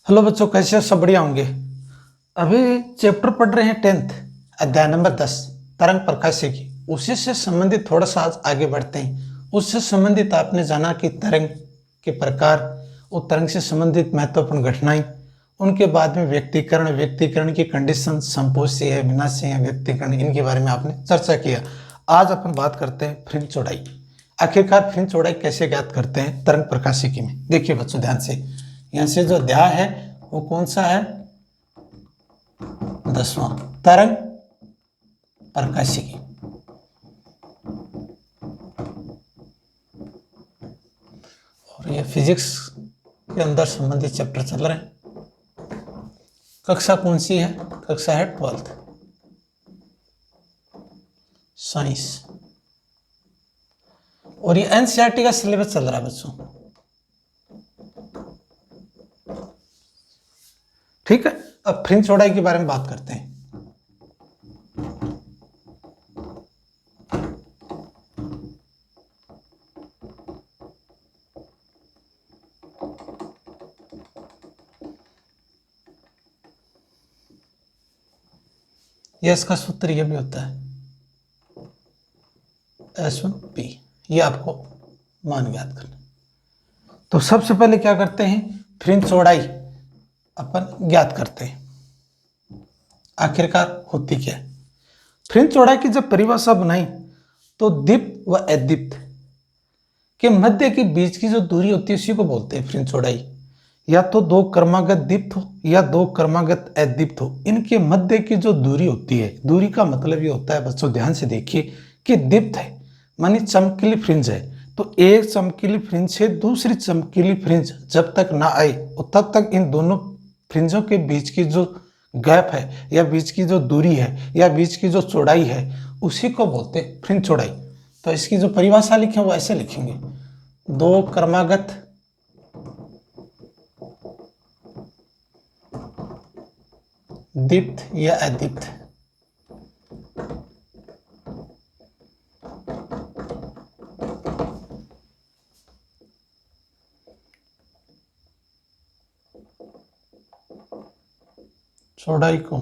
Hello बच्चों, कैसे हो? सब बढ़िया होंगे। अभी चैप्टर पढ़ रहे हैं 10th, अध्याय नंबर 10, तरंग प्रकाशिकी। उसी से संबंधित थोड़ा सा आज आगे बढ़ते हैं। उससे संबंधित आपने जाना कि तरंग के प्रकार, वो तरंग से संबंधित महत्वपूर्ण घटनाएं, उनके बाद में व्यक्तिकरण की कंडीशन, संपोषी है, विनाशी है, व्यक्तिकरण, इनके बारे में आपने चर्चा किया। आज अपन बात करते हैं फ्रिंज चौड़ाई। आखिरकार फ्रिंज चौड़ाई कैसे ज्ञात करते हैं तरंग प्रकाशिकी में। देखिए बच्चों ध्यान से, यहाँ से जो अध्याय है वो कौन सा है? 10वां, तरंग प्रकाशिकी। और ये फिजिक्स के अंदर संबंधित चैप्टर चल रहे हैं। कक्षा कौन सी है? कक्षा है 12th साइंस। और ये एनसीईआरटी का सिलेबस चल रहा है बच्चों, ठीक है। अब फ्रिंज चौड़ाई के बारे में बात करते हैं। ये इसका सूत्र ये भी होता है S1P, ये आपको मान ज्ञात करना। तो सबसे पहले क्या करते हैं? फ्रिंज चौड़ाई अपन ज्ञात करते हैं। आखिरकार होती क्या है? फ्रिंज चौड़ाई की जब परिभाषा बनाई तो दीप्त व अदीप्त के मध्य के बीच की जो दूरी होती है उसी को बोलते हैं फ्रिंज चौड़ाई। या तो दो क्रमागत दीप्त हो या दो क्रमागत अदीप्त हो, इनके मध्य की जो दूरी होती है, दूरी का मतलब ये होता है बच्चों ध्यान से देखिए कि दीप्त है मानी चमकीली फ्रिंज है, तो एक चमकीली फ्रिंज से दूसरी चमकीली फ्रिंज जब तक ना आए तब तक इन दोनों फ्रिंजों के बीच की जो गैप है या बीच की जो दूरी है या बीच की जो चौड़ाई है उसी को बोलते हैं फ्रिंज चौड़ाई। तो इसकी जो परिभाषा लिखे वो ऐसे लिखेंगे, दो क्रमागत दीप्त या अदीप्त चौड़ाई को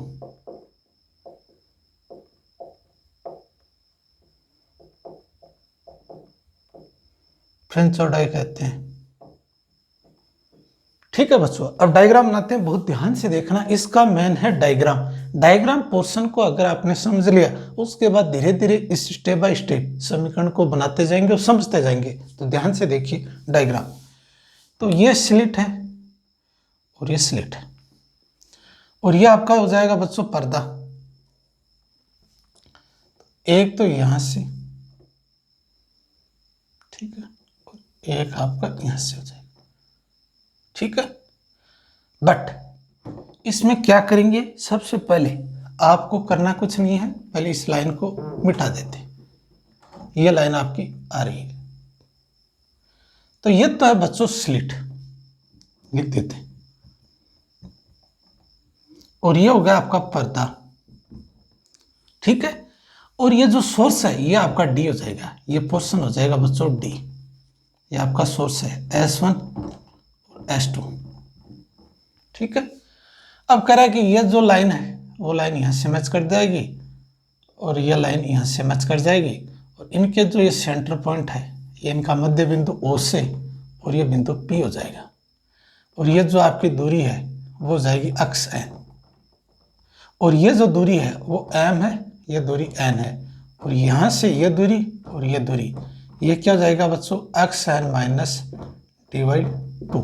फ्रिंज चौड़ाई कहते हैं। ठीक है बच्चों, अब डायग्राम बनाते हैं। बहुत ध्यान से देखना, इसका मेन है डायग्राम। डायग्राम पोर्शन को अगर आपने समझ लिया उसके बाद धीरे धीरे इस स्टेप बाय स्टेप समीकरण को बनाते जाएंगे और समझते जाएंगे। तो ध्यान से देखिए डायग्राम। तो ये स्लिट है और ये स्लिट है और ये आपका हो जाएगा बच्चों पर्दा। एक तो यहां से, ठीक है, और एक आपका यहां से हो जाएगा, ठीक है। बट इसमें क्या करेंगे? सबसे पहले आपको करना कुछ नहीं है, पहले इस लाइन को मिटा देते। ये लाइन आपकी आ रही है, तो ये तो है बच्चों स्लिट, लिख देते। और ये हो गया आपका पर्दा, ठीक है। और ये जो सोर्स है ये आपका डी हो जाएगा, ये पोर्शन हो जाएगा बच्चों डी। ये आपका सोर्स है S1 और S2, ठीक है। अब कह रहा है कि ये जो लाइन है वो लाइन यहाँ से मैच कर जाएगी और ये लाइन यहाँ से मैच कर जाएगी और इनके जो ये सेंटर पॉइंट है ये इनका मध्य बिंदु O से और ये बिंदु P हो जाएगा। और ये जो आपकी दूरी है वो जाएगी अक्ष N, और ये जो दूरी है वो M है, ये दूरी N है, और यहाँ से ये दूरी और ये दूरी ये क्या जाएगा बच्चों? अक्ष N माइनस /2।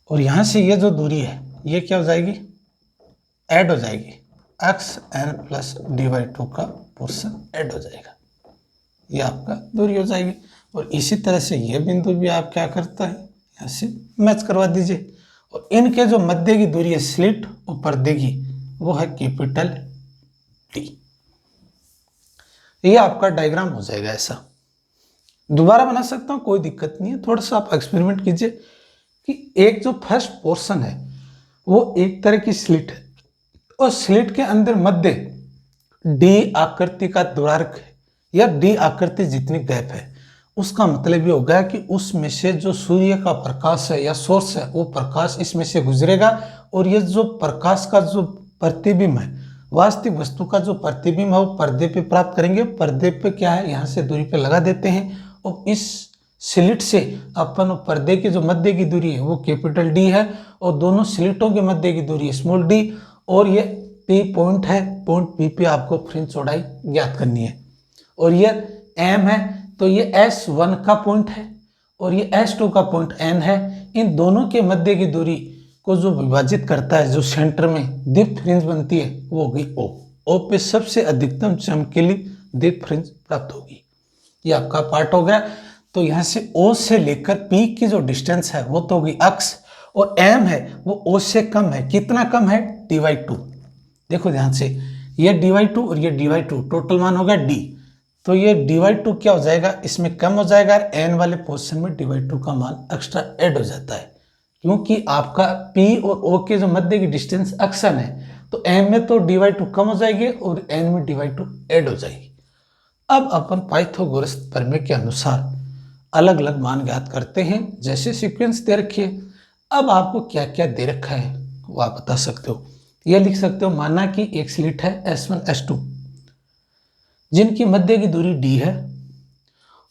और यहाँ से ये जो दूरी है ये क्या हो जाएगी? ऐड हो जाएगी, अक्ष N प्लस /2 का पोर्शन ऐड हो जाएगा, ये आपका दूरी हो जाएगी। और इसी तरह से ये बिंदु भी आप क्या करता है यहाँ से मैच करवा दीजिए। और इनके जो मध्य की दूरी है स्लिट और पर्दे की वो है कैपिटल T। ये आपका डायग्राम हो जाएगा ऐसा। दोबारा बना सकता हूँ, कोई दिक्कत नहीं है। थोड़ा सा आप एक्सपेरिमेंट कीजिए कि एक जो फर्स्ट पोर्शन है वो एक तरह की स्लिट है और स्लिट के अंदर मध्य डी आकृति का द्वारक है या डी आकृति जितनी गैप है उसका मतलब ये होगा कि उसमें से जो सूर्य का प्रकाश है या सोर्स है वो प्रकाश इसमें से गुजरेगा, और ये जो प्रकाश का जो प्रतिबिंब है, वास्तविक वस्तु का जो प्रतिबिंब है वो पर्दे पे प्राप्त करेंगे। पर्दे पे क्या है, यहाँ से दूरी पे लगा देते हैं, और इस स्लिट से अपन पर्दे की जो मध्य की दूरी है वो कैपिटल डी है, और दोनों स्लिटों के मध्य की दूरी स्मॉल डी, और ये पी पॉइंट है, पॉइंट पी पे आपको फ्रिंज चौड़ाई ज्ञात करनी है। और ये एम है तो ये S1 का पॉइंट है, और ये S2 का पॉइंट N है। इन दोनों के मध्य की दूरी को जो विभाजित करता है, जो सेंटर में दीप्त फ्रिंज बनती है, वो होगी O। O पे सबसे अधिकतम चमकीली दीप्त फ्रिंज प्राप्त होगी। ये आपका पार्ट हो गया। तो यहाँ से O से लेकर P की जो डिस्टेंस है वो तो होगी अक्स, और M है वो O से कम है। कितना कम है, dy2। देखो ध्यान से, ये dy2 और ये dy2, टोटल मान होगा d, तो ये dy2 क्या हो जाएगा, इसमें कम हो जाएगा, और n वाले पोर्शन में dy2 का मान एक्स्ट्रा ऐड हो जाता है, क्योंकि आपका P और O के जो मध्य की डिस्टेंस अक्सन है, तो m में तो dy2 कम हो जाएगी और n में dy2 ऐड हो जाएगी। अब अपन पाइथागोरस प्रमेय के अनुसार अलग अलग मान ज्ञात करते हैं, जैसे सीक्वेंस दे रखी है। अब आपको क्या क्या दे रखा है वो आप बता सकते हो। यह लिख सकते हो, माना कि एक स्लिट है S1 S2 जिनकी मध्य की दूरी d है,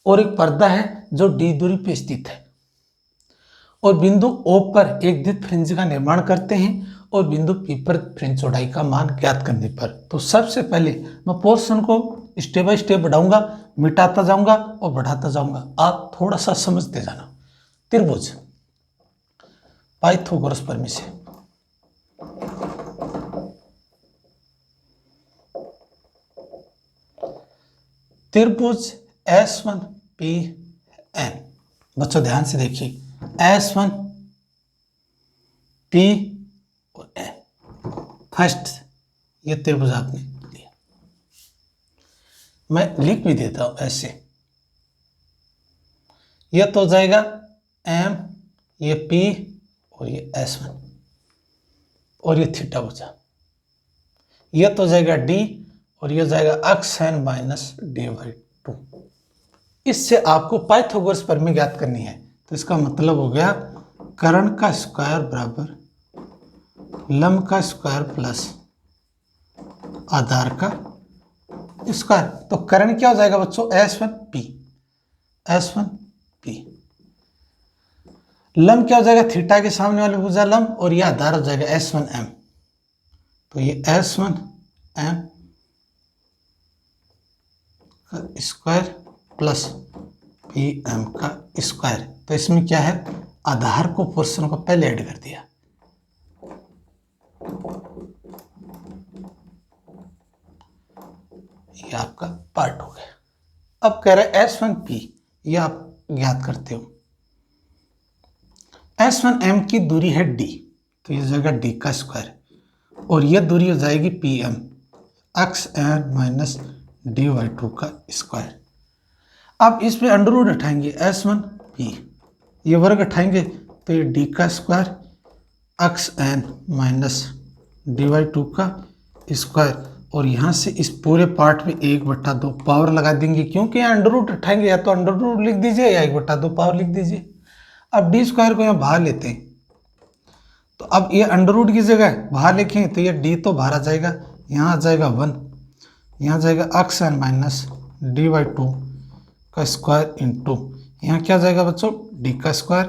और एक पर्दा है जो d दूरी पे स्थित है, और बिंदु O पर एक दीप्त फ्रिंज का निर्माण करते हैं, और बिंदु P पर फ्रिंज चौड़ाई का मान ज्ञात करने पर, तो सबसे पहले मैं पोर्शन को स्टेप बाय स्टेप बढ़ाऊंगा, मिटाता जाऊंगा और बढ़ाता जाऊंगा, आप थोड़ा सा समझते जाना। त्रिभुज, पाइथागोरस प्रमेय से त्रिभुज S1PN, बच्चों ध्यान से देखिए, S1P और N, फर्स्ट ये त्रिभुज आपने लिया। मैं लिख भी देता हूं ऐसे, ये तो हो जाएगा M, ये P और ये S1, और ये थीटा हो जा, ये तो हो जाएगा D, और ये जाएगा अक्स n माइनस dy2। इससे आपको पाइथागोरस प्रमेय ज्ञात करनी है। तो इसका मतलब हो गया कर्ण का स्क्वायर बराबर लंब का स्क्वायर प्लस आधार का स्क्वायर। तो कर्ण क्या हो जाएगा बच्चों, S1P, S1P। लंब क्या हो जाएगा, थीटा के सामने वाले भुजा लंब, और यह आधार हो जाएगा S1M। तो ये S1M का स्क्वायर प्लस PM का स्क्वायर। तो इसमें क्या है, आधार को पोर्शन को पहले ऐड कर दिया, ये आपका पार्ट हो गया। अब कह रहे हैं S1P, ये आप ज्ञात करते हो। S1M की दूरी है d, तो ये जाएगा d का स्क्वायर, और यह दूरी हो जाएगी PM, अक्स n माइनस dy2 का स्क्वायर। अब इस पे अंडर रूट उठाएंगे, S1P, ये वर्ग उठाएंगे तो ये d का स्क्वायर अक्स n माइनस dy2 का स्क्वायर, और यहाँ से इस पूरे पार्ट में 1/2 पावर लगा देंगे, क्योंकि यहाँ अंडर रूट उठाएंगे, या तो अंडर रूट लिख दीजिए या 1/2 पावर लिख दीजिए। अब d स्क्वायर को यहाँ बाहर लेते हैं, तो अब ये अंडर रूट की जगह बाहर लिखेंगे तो ये d तो बाहर आ जाएगा, यहाँ आ जाएगा 1, यहाँ जाएगा अक्स n माइनस dy2 का स्क्वायर इंटू यहाँ क्या जाएगा बच्चों, d का स्क्वायर,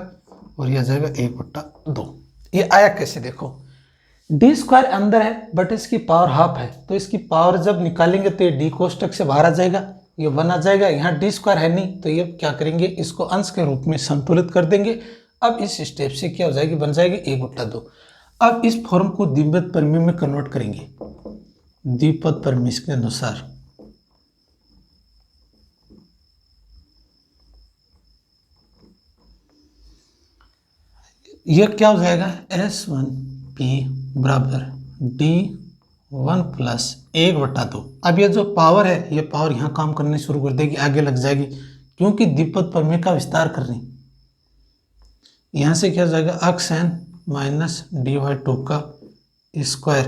और यह जाएगा 1/2। ये आया कैसे, देखो d स्क्वायर अंदर है बट इसकी पावर हाफ है, तो इसकी पावर जब निकालेंगे तो ये d कोष्टक से बाहर आ जाएगा, ये 1 आ जाएगा। यहाँ d स्क्वायर है नहीं, तो ये क्या करेंगे, इसको अंश के रूप में संतुलित कर देंगे। अब इस स्टेप से क्या हो जाएगी, बन जाएगी 1/2। अब इस फॉर्म को द्विपद प्रमेय में कन्वर्ट करेंगे, द्विपद प्रमेय के अनुसार। यह क्या हो जाएगा, S1P बराबर d1 प्लस 1/2। अब ये जो पावर है, ये पावर यहाँ काम करने शुरू कर देगी, आगे लग जाएगी, क्योंकि द्विपद प्रमेय का विस्तार कर रही। यहाँ से क्या हो जाएगा, अक्स n माइनस dy2 का स्क्वायर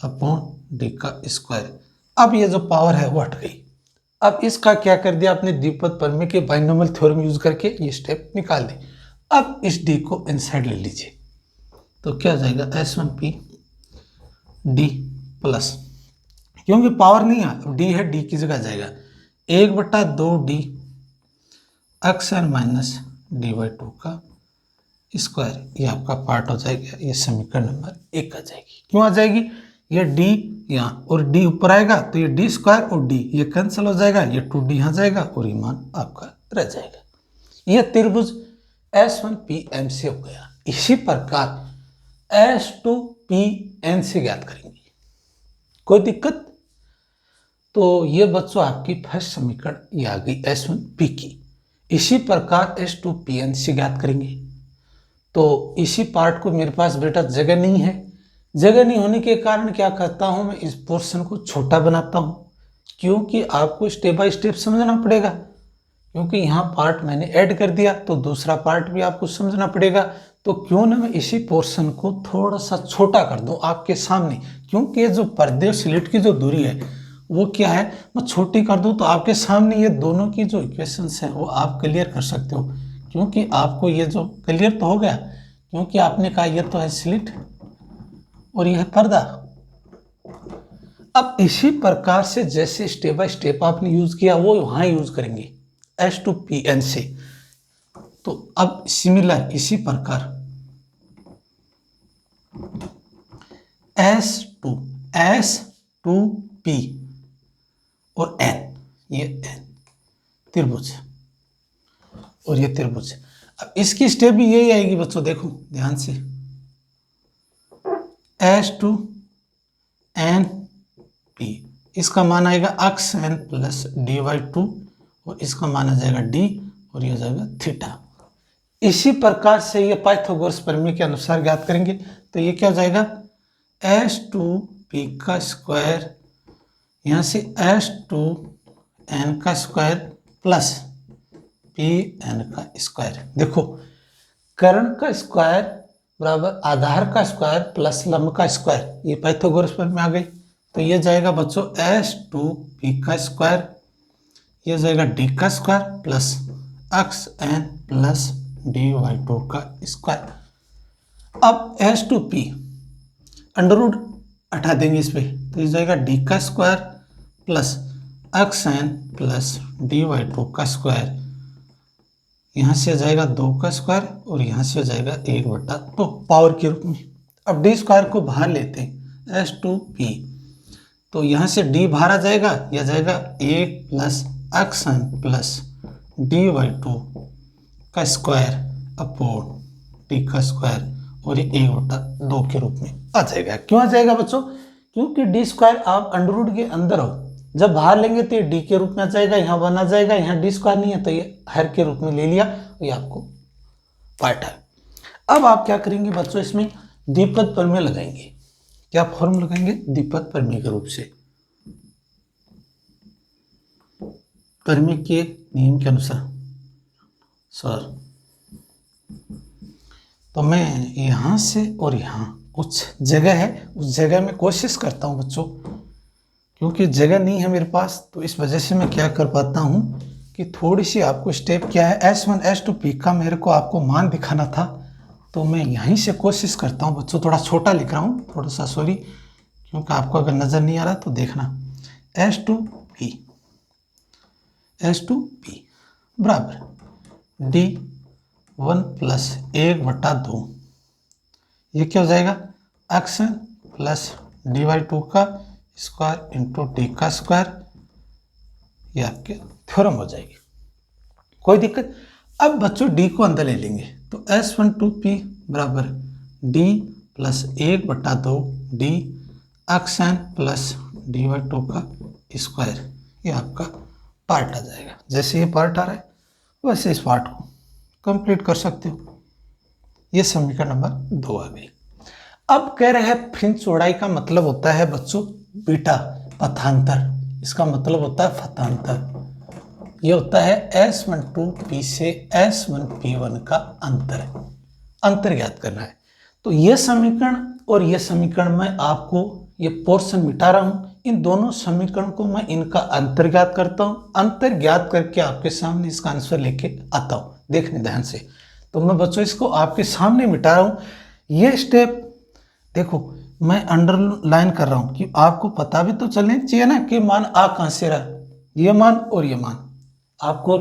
अपॉन d का स्क्वायर। अब ये जो पावर है वो हट गई, अब इसका क्या कर दिया आपने, द्विपद प्रमेय के बाइनोमियल थ्योरम यूज करके ये स्टेप निकाल दी। अब इस डी को इनसाइड ले लीजिए, तो क्या हो जाएगा S1P डी प्लस, क्योंकि पावर नहीं है, अब डी है, डी की जगह जाएगा 1/2D x N minus dy/2 का स्क्वायर, ये आपका पार्ट हो जाएगा, ये समीकरण नंबर 1 आ जाएगी। क्यों आ जाएगी, ये डी यहाँ और डी ऊपर आएगा तो ये डी स्क्वायर और डी ये कैंसिल हो जाएगा, ये 2D यहाँ जाएगा और ये मान आपका रह जाएगा। ये त्रिभुज S1PM से हो गया। इसी प्रकार S2PN से ज्ञात करेंगे, कोई दिक्कत? तो ये बच्चों आपकी फर्स्ट समीकरण ये आ गई S1P की। इसी प्रकार S2PN से ज्ञात करेंगे। तो इसी पार्ट को मेरे पास बेटा जगह नहीं है, जगह नहीं होने के कारण क्या करता हूं मैं, इस पोर्शन को छोटा बनाता हूं, क्योंकि आपको स्टेप बाय स्टेप समझना पड़ेगा, क्योंकि यहाँ पार्ट मैंने ऐड कर दिया तो दूसरा पार्ट भी आपको समझना पड़ेगा। तो क्यों ना मैं इसी पोर्शन को थोड़ा सा छोटा कर दूं आपके सामने, क्योंकि ये जो पर्दे और स्लिट की जो दूरी है वो क्या है, मैं छोटी कर दूं तो आपके सामने ये दोनों की जो इक्वेशंस है वो आप क्लियर कर सकते हो, क्योंकि आपको ये जो क्लियर तो हो गया, क्योंकि आपने कहा ये तो है स्लिट और यह है पर्दा। अब इसी प्रकार से जैसे स्टेप बाय स्टेप आपने यूज किया वो वहां यूज करेंगे S2PN से। तो अब सिमिलर इसी प्रकार S2P और N, ये N त्रिभुज और ये त्रिभुज। अब इसकी स्टेप भी यही आएगी बच्चों, देखो ध्यान से, S2NP, इसका मान आएगा अक्स n प्लस dy/2 और इसका मान आ जाएगा d और ये हो जाएगा थीटा। इसी प्रकार से ये पाइथागोरस प्रमेय के अनुसार ज्ञात करेंगे। तो ये क्या हो जाएगा, S2P का स्क्वायर, यहाँ से S2N का स्क्वायर प्लस PN का स्क्वायर। देखो कर्ण का स्क्वायर बराबर आधार का स्क्वायर प्लस लंब का स्क्वायर, ये पाइथागोरस प्रमेय आ गई। तो ये जाएगा बच्चों S2P का स्क्वायर, ये जाएगा d का square plus X N plus dy/2 का स्क्वायर। अब S2P अंडर रूट हटा देंगे इस पे, तो ये जाएगा d का square plus X N plus dy/2 का स्क्वायर, यहाँ से आ जाएगा 2 का स्क्वायर और यहाँ से हो जाएगा 1/2 पावर के रूप में। अब डी स्क्वायर को बाहर लेते हैं S2P, तो यहाँ से d बाहर आ जाएगा, यह जाएगा 1 plus X N plus dy/2 का स्क्वायर अपॉन डी का स्क्वायर और ये 1/2 के रूप में आ जाएगा। क्यों आ जाएगा बच्चों, क्योंकि डी स्क्वायर आप अंडर रूट के अंदर हो, जब बाहर लेंगे तो ये डी के रूप में आ जाएगा, यहाँ 1 आ जाएगा, यहाँ डी स्क्वायर नहीं है तो ये हर के रूप में ले लिया, ये आपको पार्ट है। अब आप क्या करेंगे बच्चों, इसमें द्विपद प्रमेय लगाएंगे। क्या फॉर्म लगाएंगे, द्विपद प्रमेय के रूप से, प्रमेय के नियम के अनुसार। सर तो मैं यहाँ से और यहाँ कुछ जगह है, उस जगह में कोशिश करता हूँ बच्चों, क्योंकि जगह नहीं है मेरे पास, तो इस वजह से मैं क्या कर पाता हूँ कि थोड़ी सी आपको स्टेप क्या है S1 S2P का मेरे को आपको मान दिखाना था, तो मैं यहीं से कोशिश करता हूँ बच्चों। थोड़ा छोटा लिख रहा हूँ, थोड़ा सा सॉरी, क्योंकि आपको अगर नज़र नहीं आ रहा तो देखना। S2P बराबर D1 प्लस 1/2, ये क्या हो जाएगा एक्स एन प्लस dy/2 का स्क्वायर इंटू डी का स्क्वायर, ये आपके थ्योरम हो जाएगी, कोई दिक्कत। अब बच्चों डी को अंदर ले लेंगे, तो S12P बराबर D plus 1/2 D X N plus dy/2 का स्क्वायर, ये आपका पार्ट आ जाएगा। जैसे ये पार्ट आ रहा है वैसे इस पार्ट को कंप्लीट कर सकते हो। ये समीकरण नंबर 2 आ गई। अब कह रहे हैं फ्रिंज चौड़ाई का मतलब होता है बच्चों बीटा पथांतर, इसका मतलब होता है फतांतर। ये होता है S12P से S1P1 का अंतर ज्ञात करना है। तो ये समीकरण और ये समीकरण मैं आपको ये पोर्शन मिटा रहा हूँ, इन दोनों समीकरण को मैं इनका अंतर ज्ञात करता हूँ, अंतर ज्ञात करके आपके सामने इसका आंसर लेके आता हूँ। देखने ध्यान से, तो मैं बच्चों इसको आपके सामने मिटा रहा हूँ। ये स्टेप देखो मैं अंडरलाइन कर रहा हूँ कि आपको पता भी तो चलने चाहिए ना कि मान आ कहाँ से रहा, ये मान और ये मान आपको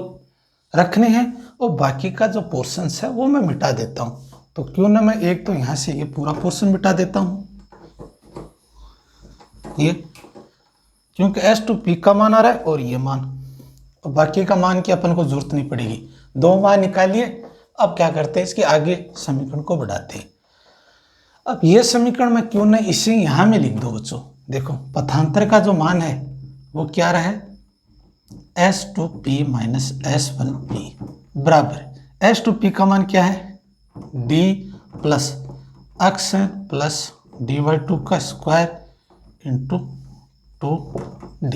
रखने हैं, और बाकी का जो पोर्शन है वो मैं मिटा देता हूँ। तो क्यों ना मैं एक तो यहाँ से ये पूरा पोर्शन मिटा देता हूँ, ये क्योंकि S2P का मान आ रहा है और ये मान, और बाकी का मान की अपन को जरूरत नहीं पड़ेगी। दो मान निकालिए। अब क्या करते हैं, इसके आगे समीकरण को बढ़ाते हैं। अब ये समीकरण में क्यों ना इसे यहां में लिख दो बच्चों। देखो पथांतर का जो मान है वो क्या रहा है, S2P माइनस S1P बराबर S2P का मान क्या है, D plus x plus dy2 का स्क्वायर इंटू 2D।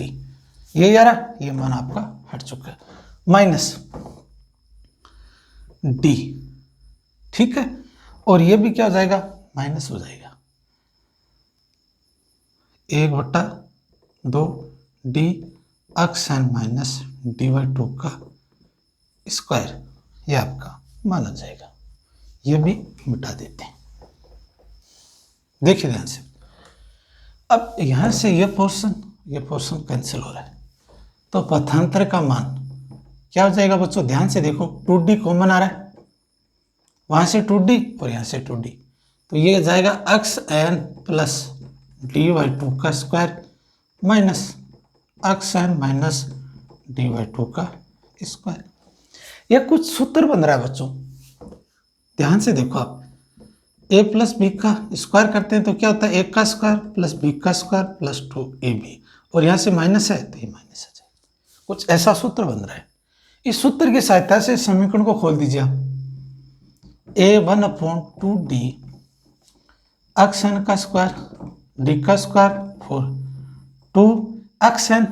ये यार ये मान आपका हट चुका है, माइनस D, ठीक है। और ये भी क्या हो जाएगा, माइनस हो जाएगा 1/2D x माइनस dy2 का स्क्वायर, ये आपका मान हो जाएगा। ये भी मिटा देते हैं। देखिए ध्यान से, अब यहां से ये पोर्शन कैंसिल हो रहा है, तो पथांतर का मान क्या हो जाएगा बच्चों, ध्यान से देखो 2D कॉमन आ रहा है, वहां से 2D और यहां से 2D, तो ये जाएगा xn प्लस dy2 का square minus xn minus dy2 का स्क्वायर। यह कुछ सूत्र बन रहा है बच्चों, ध्यान से देखो आप। a प्लस बी का स्क्वायर करते हैं तो क्या होता है, a का स्क्वायर प्लस b का स्क्वायर प्लस 2ab, और यहाँ से माइनस है तो ये माइनस आ जाएगा। कुछ ऐसा सूत्र बन रहा है। इस सूत्र की सहायता से समीकरण को खोल दीजिए आप। a1/2d xn का स्क्वायर d का स्क्वायर फोर 2xn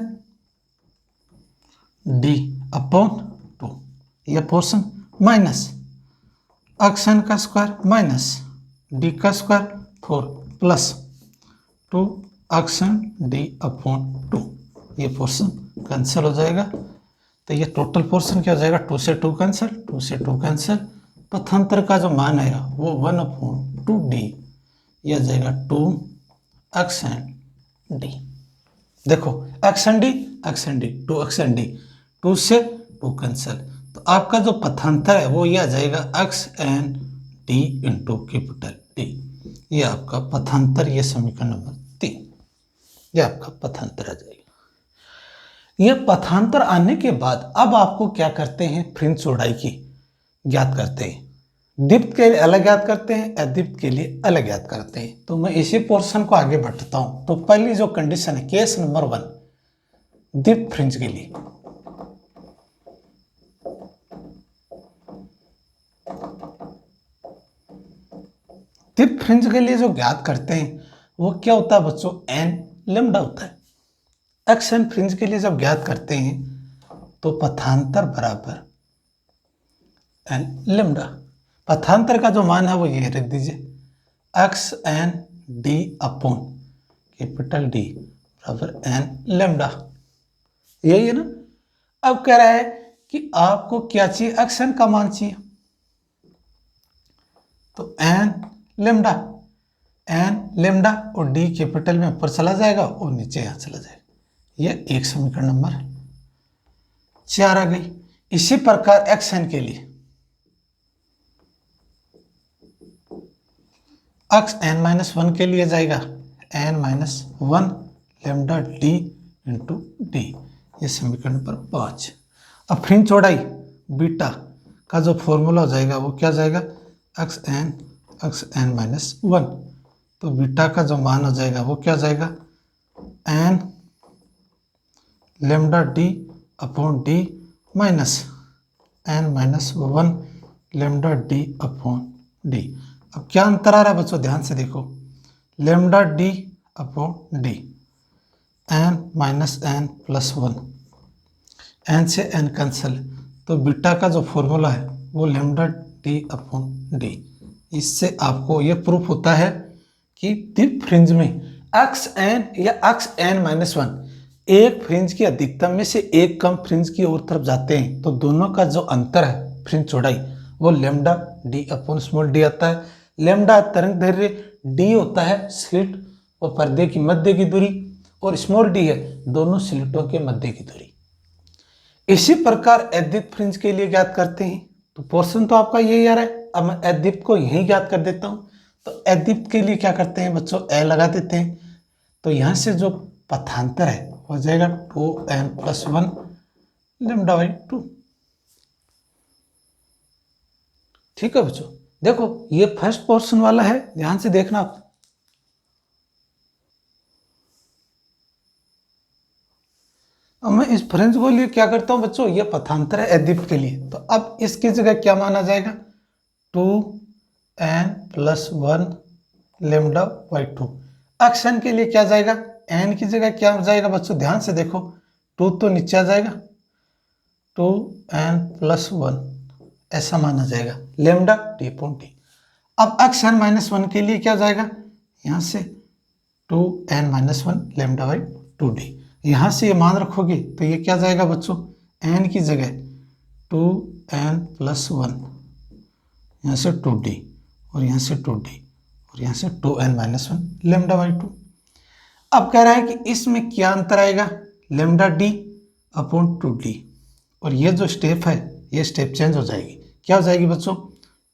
d/2, यह पोर्शन माइनस xn का स्क्वायर माइनस d का स्क्वायर 4 प्लस 2xn d/2, ये पोर्शन कैंसिल हो जाएगा। तो ये टोटल पोर्शन क्या हो जाएगा, 2 से 2 कैंसिल, 2 से 2 कैंसिल। पथांतर का जो मान आएगा वो 1/2d, यह जाएगा 2xn d। देखो xn d 2xn d, 2 से 2 कैंसिल, तो आपका जो पथांतर है वो यह आ जाएगा xn d into capital D। ये आपका पथांतर, ये समीकरण नंबर 3, ये आपका पथांतर आ जाएगा। ये पथांतर आने के बाद अब आपको क्या करते हैं, फ्रिंज चौड़ाई की ज्ञात करते हैं। दीप्त के लिए अलग ज्ञात करते हैं, अदीप्त के लिए अलग ज्ञात करते हैं। तो मैं इसी पोर्शन को आगे बढ़ता हूं। तो पहली जो कंडीशन है, केस नंबर 1 दीप्त फ्रिंज के लिए, दीप्त फ्रिंज के लिए जो ज्ञात करते हैं वो क्या होता है बच्चों, n लैम्डा होता है। xn फ्रिंज के लिए जब ज्ञात करते हैं तो पथांतर बराबर n लैम्डा। पथांतर का जो मान है वो ये रख दीजिए, xn d/D बराबर n लैम्डा, यही है ना। अब कह रहा है कि आपको क्या चाहिए, xn का मान चाहिए, तो n लैम्डा और d कैपिटल में ऊपर चला जाएगा और नीचे यहां चला जाएगा। यह एक समीकरण नंबर 4 आ गई। इसी प्रकार xn के लिए xn-1 के लिए जाएगा n-1 lambda d into D, ये समीकरण नंबर 5। अब फ्रिंज चौड़ाई बीटा का जो फॉर्मूला हो जाएगा वो क्या जाएगा, xn-1, तो बीटा का जो मान हो जाएगा वो क्या जाएगा, n lambda d/d minus n-1 lambda d/d। अब क्या अंतर आ रहा है बच्चों, ध्यान से देखो, लैम्डा d/d n-n+1, n से n कैंसिल, तो बीटा का जो फॉर्मूला है वो लैम्डा d/d। इससे आपको ये प्रूफ होता है कि दीप्त फ्रिंज में अक्स एन या अक्स एन माइनस वन एक फ्रिंज की अधिकतम में से एक कम फ्रिंज की ओर तरफ जाते हैं तो दोनों का जो अंतर है फ्रिंज चौड़ाई वो lambda D upon small D आता है। लेमडा तरंग दैर्ध्य, डी होता है स्लिट और पर्दे की मध्य की दूरी और स्मॉल डी है दोनों स्लिटों के मध्य की दूरी। इसी प्रकार अद्वित फ्रिंज के लिए ज्ञात करते हैं। तो पोर्शन तो आपका यही आ रहा है, अब मैं अद्वित को यही ज्ञात कर देता हूं। तो अद्वित के लिए क्या करते हैं बच्चों, ए लगा देते हैं। तो यहां से जो पथांतर है हो जाएगा 2n+1 λ/2। ठीक है बच्चों, देखो ये फर्स्ट पोर्शन वाला है, ध्यान से देखना आप। अब मैं इस फ्रिंज को लिए क्या करता हूं बच्चों, ये पथांतर है अद्वित के लिए, तो अब इसकी जगह क्या माना जाएगा 2n+1 λ/2। अक्ष के लिए क्या जाएगा, n की जगह क्या जाएगा बच्चों, ध्यान से देखो 2 तो नीचे आ जाएगा 2n+1 ऐसा माना जाएगा लेमडा डी अपॉन टी। अब अक्ष n-1 के लिए क्या जाएगा, यहां से 2n-1 λ/2d। यहां से ये मान रखोगे तो ये क्या जाएगा बच्चों, n की जगह 2n+1 यहाँ से 2d और यहाँ से 2d और यहाँ से 2n-1 λ/2। अब कह रहा है कि इसमें क्या अंतर आएगा, लेमडा डी अपॉन 2d और ये जो स्टेप है ये स्टेप चेंज हो जाएगी। क्या हो जाएगी बच्चों,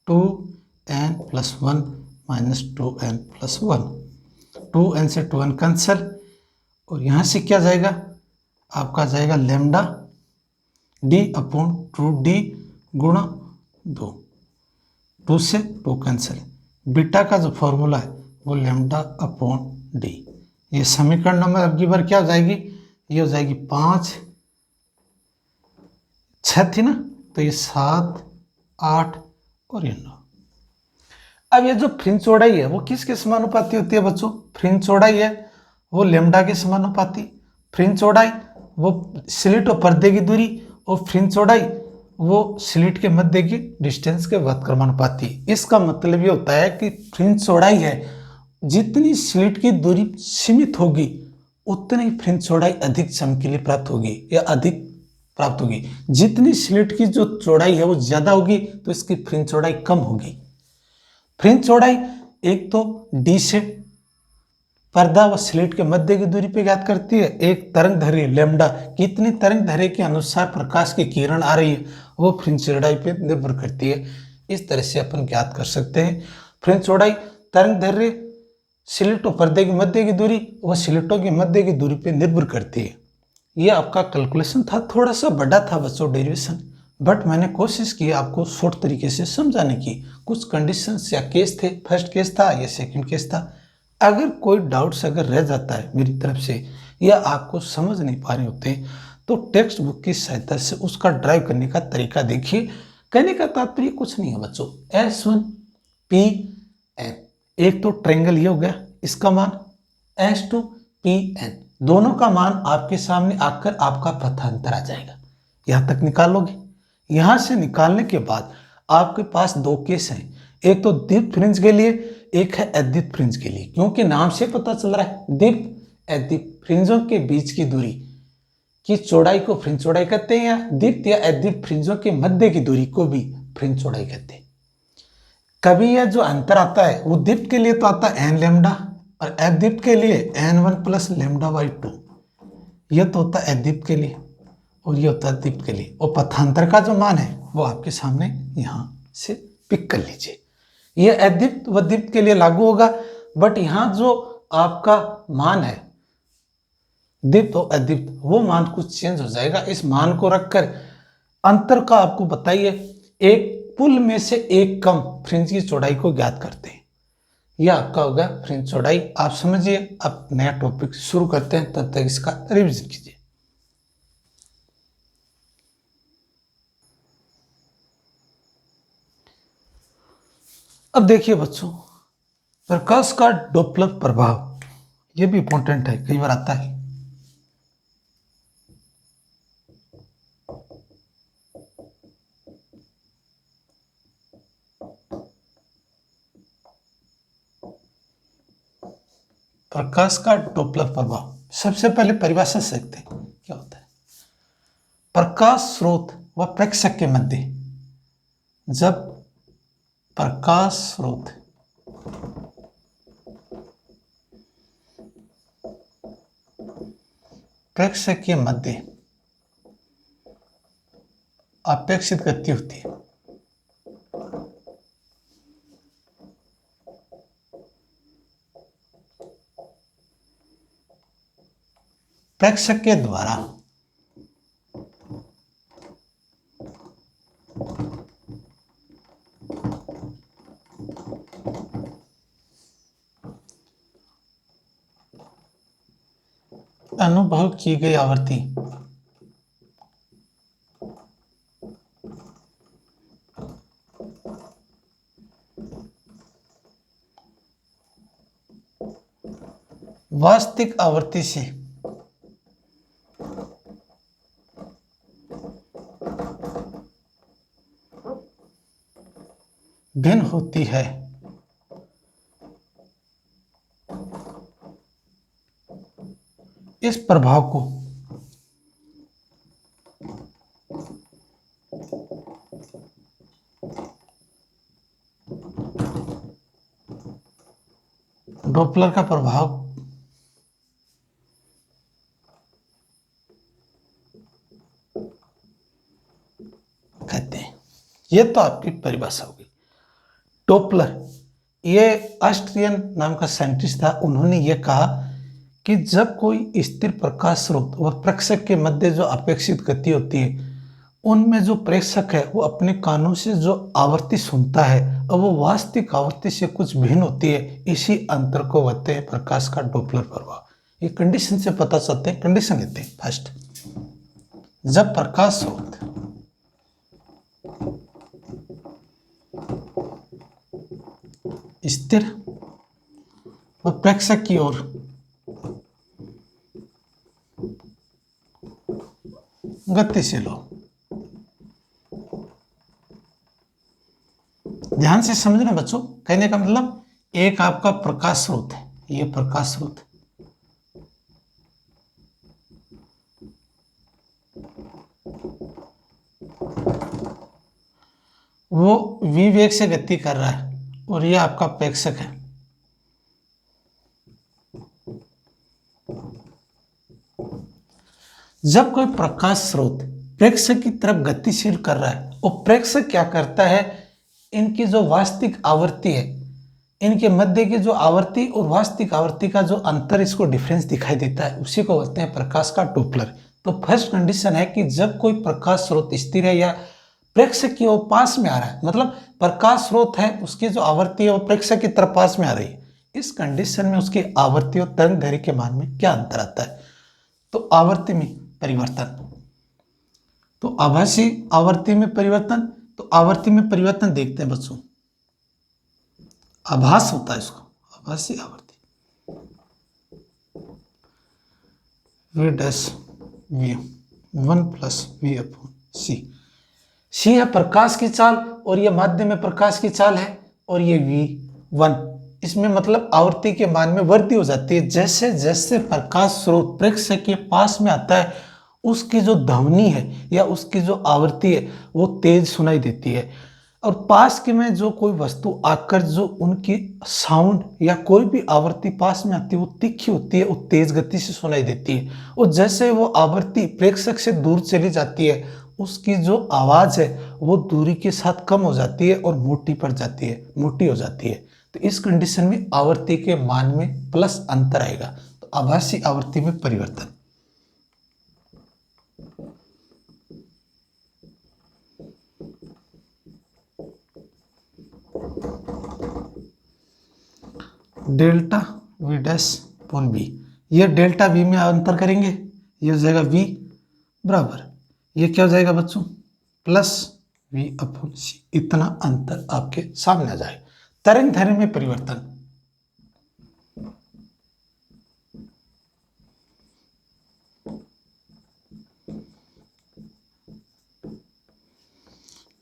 2n+1 - 2n+1, 2n से 2n कैंसल और यहाँ से क्या जाएगा, आपका जाएगा लेमडा डी अपॉन 2d गुणा 2, 2 से 2 कैंसिल। बीटा का जो फॉर्मूला है वो लेमडा अपॉन डी। ये समीकरण नंबर अब की बार क्या हो जाएगी, ये हो जाएगी 5, 6 थी ना, तो ये 7, 8 और ये 9। अब ये जो फ्रिंज चौड़ाई है वो किसके समानुपाती होती है बच्चों, फ्रिंज चौड़ाई है वो लेमडा के समानुपाती। फ्रिंज चौड़ाई वो स्लिट और पर्दे की दूरी और फ्रिंज चौड़ाई वो स्लिट के मध्य की डिस्टेंस के व्युत्क्रमानुपाती। इसका मतलब ये होता है कि फ्रिंज चौड़ाई है जितनी स्लिट की दूरी सीमित होगी उतनी फ्रिंज चौड़ाई अधिक चमकीली प्राप्त होगी या अधिक प्राप्त होगी। जितनी स्लिट की जो चौड़ाई है वो ज्यादा होगी तो इसकी फ्रिंज चौड़ाई कम होगी। फ्रिंज चौड़ाई एक तो डी से पर्दा व स्लिट के मध्य की दूरी पे ज्ञात करती है, एक तरंग दैर्ध्य लेमडा कितनी तरंग दैर्ध्य के अनुसार प्रकाश की किरण आ रही है वो फ्रिंज चौड़ाई पे निर्भर करती है। इस तरह से अपन ज्ञात कर सकते हैं फ्रिंज चौड़ाई तरंग दैर्ध्य स्लिट और पर्दे की मध्य की दूरी व स्लिटों की मध्य की दूरी पे निर्भर करती है। ये आपका कैलकुलेशन था, थोड़ा सा बड़ा था बच्चों डेरिवेशन, बट मैंने कोशिश की आपको शॉर्ट तरीके से समझाने की। कुछ कंडीशंस या केस थे, फर्स्ट केस था या सेकंड केस था। अगर कोई डाउट्स अगर रह जाता है मेरी तरफ से या आपको समझ नहीं पा रहे होते तो टेक्स्ट बुक की सहायता से उसका ड्राइव करने का तरीका देखिए। कहने का तात्पर्य कुछ नहीं है बच्चों, S1Pn एक तो ट्रायंगल ये हो गया, इसका मान S2Pn दोनों का मान आपके सामने आकर आपका पथांतर आ जाएगा। यहां तक निकालोगे, यहां से निकालने के बाद आपके पास दो केस हैं, एक तो द्वित फ्रिंज के लिए, एक है अद्वित फ्रिंज के लिए। क्योंकि नाम से पता चल रहा है द्वित अद्वित फ्रिंजों के बीच की दूरी की चौड़ाई को फ्रिंज चौड़ाई कहते हैं या द्वित या अद्वित फ्रिंजों के मध्य की दूरी को भी फ्रिंज चौड़ाई कहते हैं। कभी यह जो अंतर आता है वो द्वित के लिए तो आता है n लेमडा और अद्वित के लिए n1 + λ/2। यह तो होता है अद्वित के लिए और ये होता है द्वित के लिए, और पथांतर का जो मान है वो आपके सामने यहां से पिक कर लीजिए। ये अद्वित व द्वित के लिए लागू होगा, बट यहां जो आपका मान है द्वित और अद्वित वो मान कुछ चेंज हो जाएगा। इस मान को रखकर अंतर का आपको बताइए एक पुल में से एक कम फ्रिंज की चौड़ाई को ज्ञात करते हैं। यह आपका होगा फ्रिंज चौड़ाई। आप समझिए, अब नया टॉपिक शुरू करते हैं, तब तक इसका रिवीजन कीजिए। अब देखिए बच्चों, प्रकाश का डॉपलर प्रभाव, यह भी इंपॉर्टेंट है, कई बार आता है। प्रकाश का डॉपलर प्रभाव। सबसे पहले परिभाषा सीखते हैं क्या होता है। प्रकाश स्रोत व प्रेक्षक के मध्य जब प्रकाश स्रोत प्रेक्षक के मध्य अपेक्षित गति होती है, प्रेक्षक के द्वारा अनुभव की गई आवृत्ति वास्तविक आवृत्ति से भिन्न होती है। इस प्रभाव को डॉपलर का प्रभाव कहते हैं। यह तो आपकी परिभाषा होगी। डॉपलर, ये ऑस्ट्रियन नाम का साइंटिस्ट था। उन्होंने ये कहा कि जब कोई स्थिर प्रकाश स्रोत और प्रेक्षक के मध्य जो अपेक्षित गति होती है, उनमें जो प्रेक्षक है वो अपने कानों से जो आवृत्ति सुनता है और वो वास्तविक आवृत्ति से कुछ भिन्न होती है, इसी अंतर को कहते हैं प्रकाश का डॉपलर प्रभाव। ये कंडीशन से पता चलते हैं। कंडीशन लेते हैं फर्स्ट, जब प्रकाश स्रोत स्थिर व प्रेक्षक की ओर गतिशील हो। ध्यान से समझना बच्चों, कहने का मतलब एक आपका प्रकाश स्रोत है, ये प्रकाश स्रोत वो v वेग से गति कर रहा है और ये आपका प्रेक्षक है। जब कोई प्रकाश स्रोत प्रेक्षक की तरफ गतिशील कर रहा है और प्रेक्षक क्या करता है, इनकी जो वास्तविक आवृत्ति है, इनके मध्य की जो आवृत्ति और वास्तविक आवृत्ति का जो अंतर, इसको डिफरेंस दिखाई देता है, उसी को बोलते हैं प्रकाश का डॉपलर। तो फर्स्ट कंडीशन है कि जब कोई प्रकाश स्रोत स्थिर है या प्रेक्षक की ओर पास में आ रहा है, मतलब प्रकाश स्रोत है उसकी जो आवृत्ति है वो प्रेक्षक की तरफ पास में आ रही है, इस कंडीशन में उसकी आवृत्ति और तरंग दैर्घ्य के मान में क्या अंतर आता है। तो आवर्ती में परिवर्तन, तो आभासी आवर्ती में परिवर्तन, तो आवर्ती में परिवर्तन देखते हैं बच्चों। आभास होता है इसको, आभासी आवर्ती v dash v 1 plus v upon c। c है प्रकाश की चाल और ये माध्यम में प्रकाश की चाल है और ये v1, इसमें मतलब आवृत्ति के मान में वृद्धि हो जाती है। जैसे जैसे प्रकाश स्रोत प्रेक्षक के पास में आता है, उसकी जो ध्वनि है या उसकी जो आवृत्ति है वो तेज सुनाई देती है, और पास के में जो कोई वस्तु आकर जो उनकी साउंड या कोई भी आवृत्ति पास में आती है वो तीखी होती है, वो तेज गति से सुनाई देती है। और जैसे वो आवृत्ति प्रेक्षक से दूर चली जाती है, उसकी जो आवाज़ है वो दूरी के साथ कम हो जाती है और मोटी पड़ जाती है, मोटी हो जाती है। तो इस कंडीशन में आवृत्ति के मान में प्लस अंतर आएगा, तो आभासी आवृत्ति में परिवर्तन। Delta V dash upon B, ये डेल्टा वी में अंतर करेंगे, ये हो जाएगा वी बराबर, ये क्या हो जाएगा बच्चों, प्लस वी अपॉन सी। इतना अंतर आपके सामने आ जाएगा। तरंग दैर्घ्य में परिवर्तन,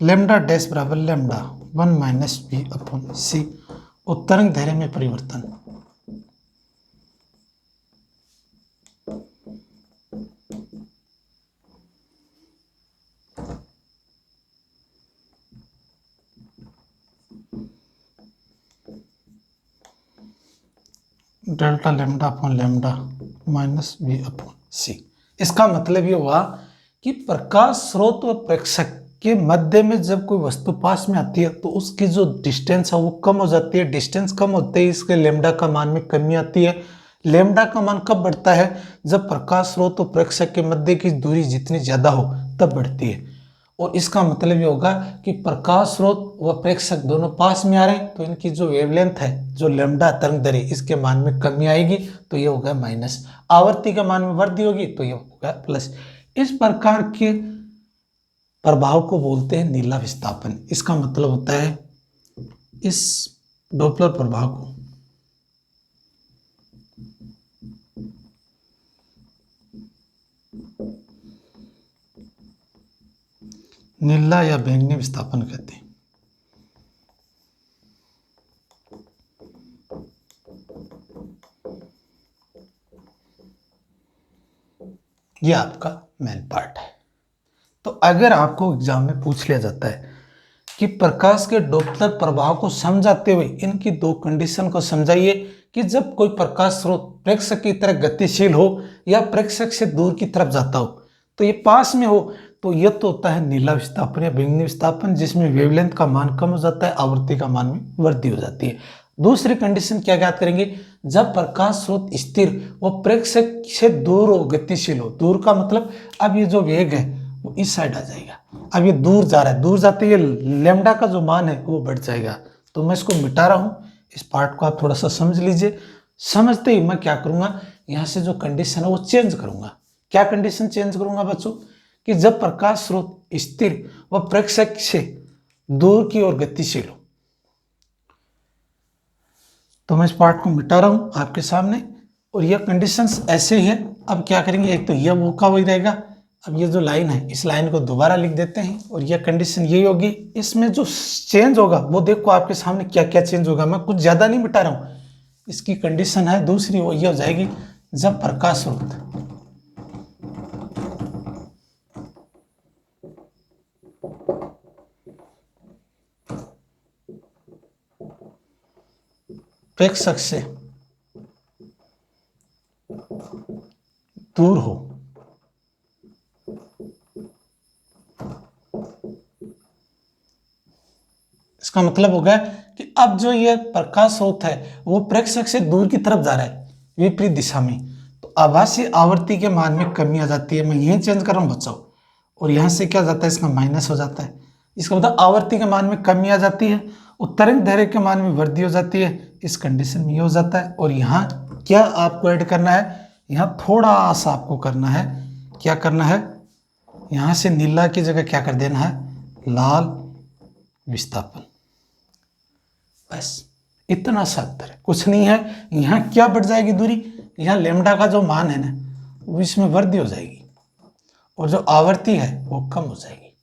लेमडा डैश बराबर lambda 1 minus B upon C. और तरंग दैर्घ्य में परिवर्तन, delta lambda upon lambda minus V upon C. इसका मतलब ये हुआ कि प्रकाश स्रोत व प्रेक्षक के मध्य में जब कोई वस्तु पास में आती है तो उसकी जो डिस्टेंस है वो कम हो जाती है। डिस्टेंस कम होते ही इसके लेमडा का मान में कमी आती है। लेमडा का मान कब बढ़ता है? जब प्रकाश स्रोत और प्रेक्षक के मध्य की दूरी जितनी ज्यादा हो तब बढ़ती है। और इसका मतलब ये होगा कि प्रकाश स्रोत व प्रेक्षक दोनों पास में आ रहे हैं तो इनकी जो वेवलेंथ है, जो लेमडा तरंग दैर्घ्य, इसके मान में कमी आएगी तो ये होगा माइनस। आवर्ती के मान में वृद्धि होगी तो ये होगा प्लस। इस प्रकार के प्रभाव को बोलते हैं नीला विस्थापन। इसका मतलब होता है इस डॉपलर प्रभाव को नीला या बैंगनी विस्थापन कहते हैं। यह आपका मेन पार्ट है। तो अगर आपको एग्जाम में पूछ लिया जाता है कि प्रकाश के डॉपलर प्रभाव को समझाते हुए इनकी दो कंडीशन को समझाइए कि जब कोई प्रकाश स्रोत प्रेक्षक की तरह गतिशील हो या प्रेक्षक से दूर की तरफ जाता हो तो ये पास में हो, तो यह तो होता है नीला विस्थापन या बैंगनी विस्थापन, जिसमें वेवलेंथ का मान कम हो जाता है, आवृत्ति का मान में वृद्धि हो जाती है। दूसरी कंडीशन क्या ज्ञात करेंगे? जब प्रकाश स्रोत स्थिर व प्रेक्षक से दूर हो, गतिशील हो। दूर का मतलब अब ये जो वेग है वो इस साइड आ जाएगा। अब ये दूर जा रहा है, दूर जाते ये लेमडा का जो मान है वो बढ़ जाएगा। तो मैं इसको मिटा रहा हूँ, इस पार्ट को आप थोड़ा सा समझ लीजिए। समझते ही मैं क्या करूँगा, यहाँ से जो कंडीशन है वो चेंज करूँगा। क्या कंडीशन चेंज करूँगा बच्चों? कि जब प्रकाश स्रोत स्थिर व प्रेक्षक से दूर की ओर गतिशील हो। तो मैं इस पार्ट को मिटा रहा हूँ आपके सामने, और यह कंडीशंस ऐसे ही है। अब क्या करेंगे, एक तो यह वो का वही रहेगा। अब ये जो लाइन है इस लाइन को दोबारा लिख देते हैं और यह कंडीशन यही होगी। इसमें जो चेंज होगा वो देखो आपके सामने क्या क्या चेंज होगा। मैं कुछ ज़्यादा नहीं मिटा रहा हूँ। इसकी कंडीशन है दूसरी, वो ये हो जाएगी जब प्रकाश स्रोत प्रेक्षक से दूर हो। इसका मतलब हो गया कि अब जो ये प्रकाश स्रोत है वो प्रेक्षक से दूर की तरफ जा रहा है, विपरीत दिशा में। तो आभासी आवृत्ति के मान में कमी आ जाती है। मैं यही चेंज कर रहा हूँ बच्चों, और यहाँ से क्या जाता है, इसका माइनस हो जाता है। इसका मतलब आवर्ती के मान में कमी आ जाती है और तरंग दैर्घ्य के मान में वृद्धि हो जाती है। इस कंडीशन में ये हो जाता है। और यहाँ क्या आपको ऐड करना है, यहाँ थोड़ा सा आपको करना है। क्या करना है, यहाँ से नीला की जगह क्या कर देना है, लाल विस्थापन। बस इतना सा अंतर है, कुछ नहीं है। यहाँ क्या बढ़ जाएगी दूरी, यहाँ लेमडा का जो मान है ना वो इसमें वृद्धि हो जाएगी और जो आवृत्ति है वो कम हो जाएगी।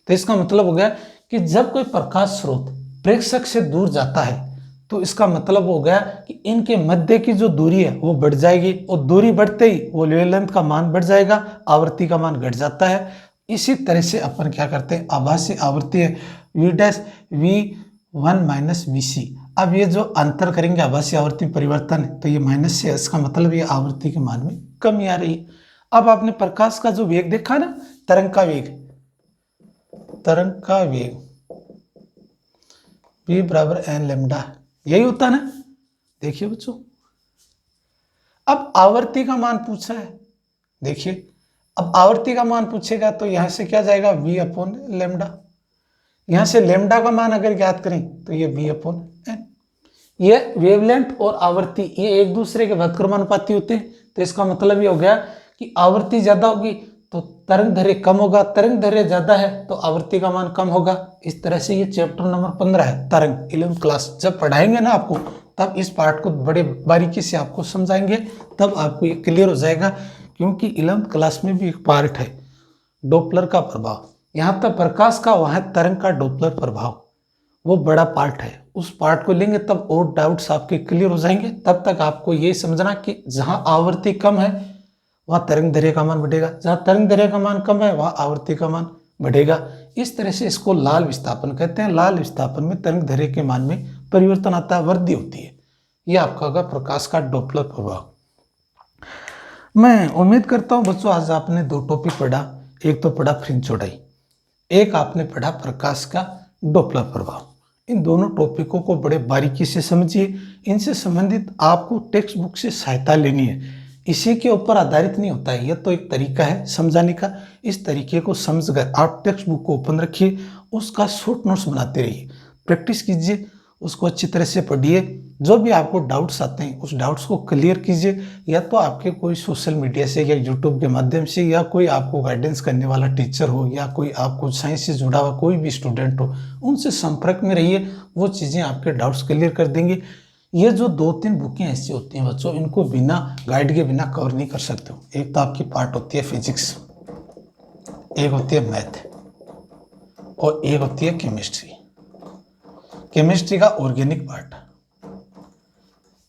तो इसका मतलब हो गया कि जब कोई प्रकाश स्रोत प्रेक्षक से दूर जाता है तो इसका मतलब हो गया कि इनके मध्य की जो दूरी है वो बढ़ जाएगी, और दूरी बढ़ते ही वो वेवलेंथ का मान बढ़ जाएगा, आवृत्ति का मान घट जाता है। इसी तरह से अपन क्या करते हैं, आभासी आवृत्ति है v dash v1 minus vc। अब ये जो अंतर करेंगे आभासी आवृत्ति परिवर्तन है तो ये माइनस से, इसका मतलब ये आवृत्ति के मान में कमी आ रही है। अब आपने प्रकाश का जो वेग देखा ना, तरंग का वेग, तरंग का वेग v बराबर n लेमडा, यही होता ना। देखिए बच्चों, अब आवर्ती का मान पूछा है। देखिए अब आवर्ती का मान पूछेगा तो यहां से क्या जाएगा, v अपॉन लेमडा। यहां से लेमडा का मान अगर ज्ञात करें तो ये v अपॉन n। ये वेवलेंथ और आवर्ती ये एक दूसरे के व्युत्क्रमानुपाती होते हैं। तो इसका मतलब ये हो गया कि आवर्ती ज्यादा होगी तो तरंग दैर्घ्य कम होगा, तरंग दैर्घ्य ज्यादा है तो आवर्ती का मान कम होगा। इस तरह से ये चैप्टर नंबर 15 है तरंग, 11th क्लास। जब पढ़ाएंगे ना आपको तब इस पार्ट को बड़े बारीकी से आपको समझाएंगे, तब आपको ये क्लियर हो जाएगा। क्योंकि 11th क्लास में भी एक पार्ट है डॉपलर का प्रभाव। यहाँ तक प्रकाश का, वहाँ तरंग का डॉपलर प्रभाव, वो बड़ा पार्ट है। उस पार्ट को लेंगे तब और डाउट्स आपके क्लियर हो जाएंगे। तब तक आपको ये समझना कि जहाँ आवर्ती कम है वहाँ तरंग दैर्घ्य का मान बढ़ेगा, जहाँ तरंग दैर्घ्य का मान कम है वहाँ आवर्ती का मान बढ़ेगा। इस तरह से इसको लाल विस्थापन कहते हैं। लाल विस्थापन में तरंग दैर्घ्य के मान में परिवर्तन आता है, वृद्धि होती है। ये आपका होगा प्रकाश का डॉपलर प्रभाव। मैं उम्मीद करता हूँ बच्चों आज आपने 2 टॉपिक पढ़ा, एक तो पढ़ा फ्रिंज चौड़ाई, एक आपने पढ़ा प्रकाश का डॉपलर प्रभाव। इन दोनों टॉपिकों को बड़े बारीकी से समझिए। इनसे संबंधित आपको टेक्स्ट बुक से सहायता लेनी है, इसी के ऊपर आधारित नहीं होता है। यह तो एक तरीका है समझाने का। इस तरीके को समझकर आप टेक्स्ट बुक को ओपन रखिए, उसका शॉर्ट नोट्स बनाते रहिए, प्रैक्टिस कीजिए, उसको अच्छी तरह से पढ़िए। जो भी आपको डाउट्स आते हैं उस डाउट्स को क्लियर कीजिए, या तो आपके कोई सोशल मीडिया से या यूट्यूब के माध्यम से, या कोई आपको गाइडेंस करने वाला टीचर हो, या कोई आपको साइंस से जुड़ा हुआ कोई भी स्टूडेंट हो, उनसे संपर्क में रहिए। वो चीज़ें आपके डाउट्स क्लियर कर देंगे। ये जो 2-3 बुकें ऐसी होती हैं बच्चों, इनको बिना गाइड के बिना कवर नहीं कर सकते हो। एक तो आपकी पार्ट होती है फिजिक्स, एक होती है मैथ, और एक होती है केमिस्ट्री। केमिस्ट्री का ऑर्गेनिक पार्ट।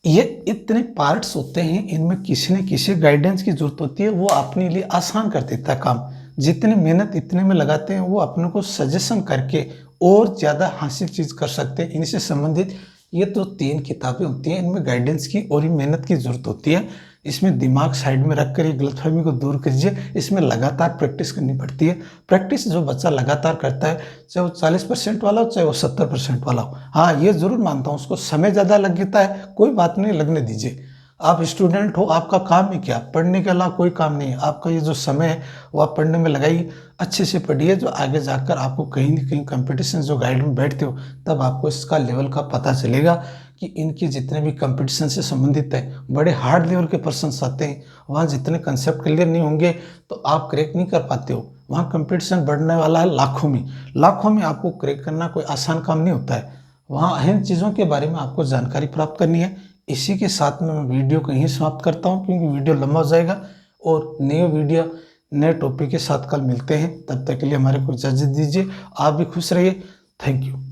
ये इतने पार्ट्स होते हैं, इनमें किसी न किसी गाइडेंस की जरूरत होती है। वो अपने लिए आसान कर देता है काम। जितनी मेहनत इतने में लगाते हैं, वो अपने को सजेशन करके और ज़्यादा हासिल चीज़ कर सकते हैं। इनसे संबंधित ये तो 3 किताबें होती हैं, इनमें गाइडेंस की और मेहनत की जरूरत होती है। इसमें दिमाग साइड में रखकर ये गलतफहमी को दूर कीजिए। इसमें लगातार प्रैक्टिस करनी पड़ती है। प्रैक्टिस जो बच्चा लगातार करता है, चाहे वो 40% वाला हो, चाहे वो 70% वाला हो, हाँ ये जरूर मानता हूँ उसको समय ज़्यादा लगता है, कोई बात नहीं, लगने दीजिए। आप स्टूडेंट हो, आपका काम ही क्या, पढ़ने के अलावा कोई काम नहीं है। आपका ये जो समय है वो आप पढ़ने में लगाइए, अच्छे से पढ़िए। जो आगे जाकर आपको कहीं न कहीं कंपटीशन जो गाइड में बैठते हो, तब आपको इसका लेवल का पता चलेगा कि इनके जितने भी कंपटीशन से संबंधित है, बड़े हार्ड लेवल के पर्सन आते हैं, वहाँ जितने कंसेप्ट क्लियर नहीं होंगे तो आप क्रैक नहीं कर पाते हो। वहाँ कंपटीशन बढ़ने वाला है लाखों में आपको क्रैक करना कोई आसान काम नहीं होता है। वहाँ अहम चीज़ों के बारे में आपको जानकारी प्राप्त करनी है। इसी के साथ में मैं वीडियो को यहीं समाप्त करता हूँ, क्योंकि वीडियो लंबा हो जाएगा। और नए वीडियो नए टॉपिक के साथ कल मिलते हैं। तब तक के लिए हमारे को इजाज़त दीजिए। आप भी खुश रहिए। Thank you.